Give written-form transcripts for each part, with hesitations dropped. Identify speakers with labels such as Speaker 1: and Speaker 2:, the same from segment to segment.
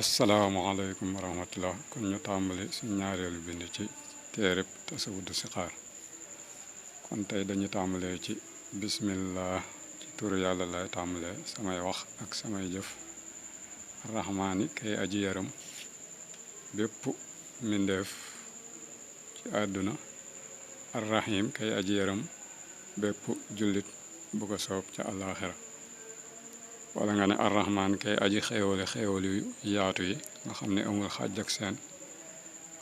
Speaker 1: asalaamaaleykum wa rahmatullah kon ñu tàmbali suñ ñaareelu bind ci téereb tasawudu sixaar kon tey dañu tàmbalee ci bismillah ci turu yàlla lay tàmbalee samay wax ak samay jëf rahmaani kay aji yaram bépp mbindeef ci àdduna arrahim kay aji yaram bépp jullit bu ko soob ca àllaaxira wala nga ne arrahman kay aji xéewale xéewal yu yaatu yi nga xam ne amul xàjj ak seen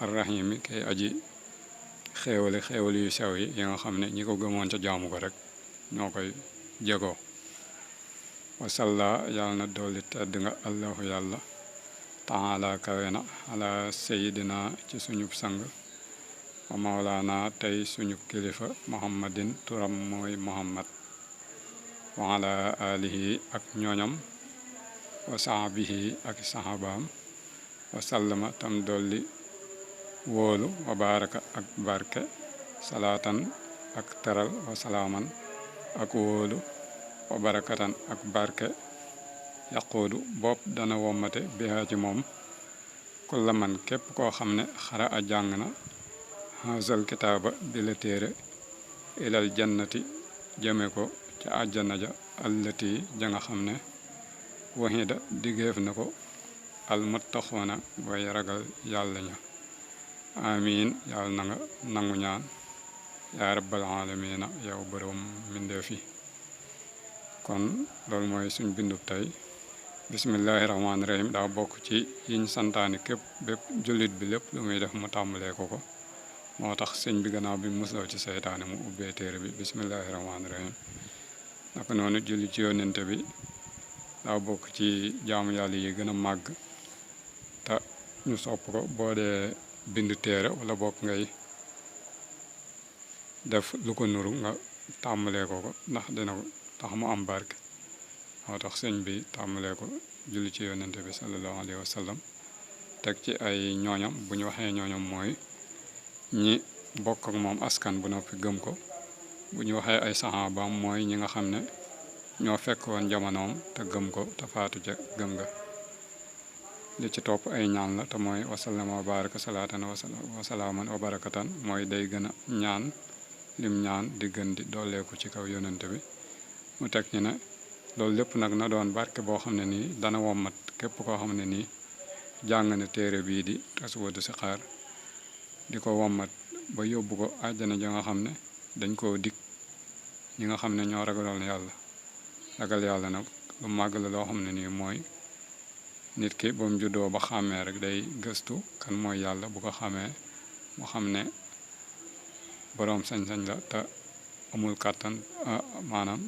Speaker 1: arrahim yi kay aji xéewale xéewal yu sew yi nga xam ne ñi ko gëmoon ca jaamu ko rek ñoo koy jegoo wasalla yàlla na dolli tedd nga allahu yàlla taala kawe na ala sayidina ci suñu sang wa mawlaana tey suñu kilifa muhammadin turam mooy muhammad wa ala alihi ak ñooñam wa sahbihi ak sahabaam wa sallama tam dolli wóolu wa baraka ak barke salaatan ak teral wa salaaman ak wóolu wa barakatan ak barke yaquudu bopp dana wommate bihaa ci moom kulla man képp koo xam ne xara a jàng na hazal kitaaba bi la téere ilal jannati jëme ko ca àjjana ja allati ja nga xam ne wahida digéef na ko almuttaxoona way ragal yàlla ña amiin yàlla na nga nangu ñaan yaa rabbal aalamiina yow boroom mbindeef yi kon loolu mooy suñ bindub tey bismillahi rahmaani rahim daa bokk ci yiñ santaani képp bépp jullit bi lépp lu muy def mu tàmbalee ko moo tax sëñ bi gannaaw bi musloo ci seytaane mu ubbee téere bi bismillahi rahmaani rahim naka noonu julli ci yonente bi daa bokk ci jaamu yàlla yi gën a màgg te ñu sopp ko boo dee bind téere wala bokk ngay def lu ko nuru nga tàmbalee ko ndax dina ko tax mu am barke moo tax sëñ bi tàmbalee ko julli ci yonente bi sallallahu alayhi wa sallam teg ci ay ñooñam bu ñu waxee ñooñam mooy ñi bokk ak moom askan bu noppi gëm ko bu ñu waxee ay saxaabaam mooy ñi nga xam ne ñoo fekk woon jamonoom te gëm ko te faatu ca gëm nga li ci topp ay ñaan la te mooy wasallama wa baraka salaatan wa salaaman wa barakatan mooy day gën a ñaan lim ñaan di gën di dooleeku ci kaw yonente bi mu teg ñu ne loolu lépp nag na doon barke boo xam ne nii dana wommat képp koo xam ne nii jàng na téere bii di tasawudu sixaar di ko wommat ba yóbbu ko àjjana ja nga xam ne dañ koo dig ñi nga xam ne ñoo ragaloon yàlla ragal yàlla nag lu màgg la loo xam ne nii mooy nit ki ba mu juddoo ba xàmmee rek day gëstu kan mooy yàlla bu ko xamee mu xam ne boroom sañ-sañ la te amul kàttan maanaam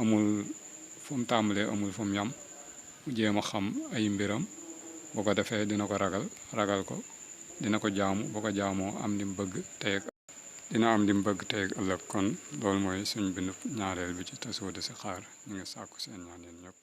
Speaker 1: amul fu mu tàmbalee amul fu mu yam mu jéem a xam ay mbiram bu ko defee dina ko ragal ko dina ko jaamu bu ko jaamoo am li mu bëgg dina am li mu bëgg tey ëllëg kon loolu mooy suñ bindu ñaareel bi ci tasawudu sixaar ñu ngi sàkku seen ñaan yéen ñëpp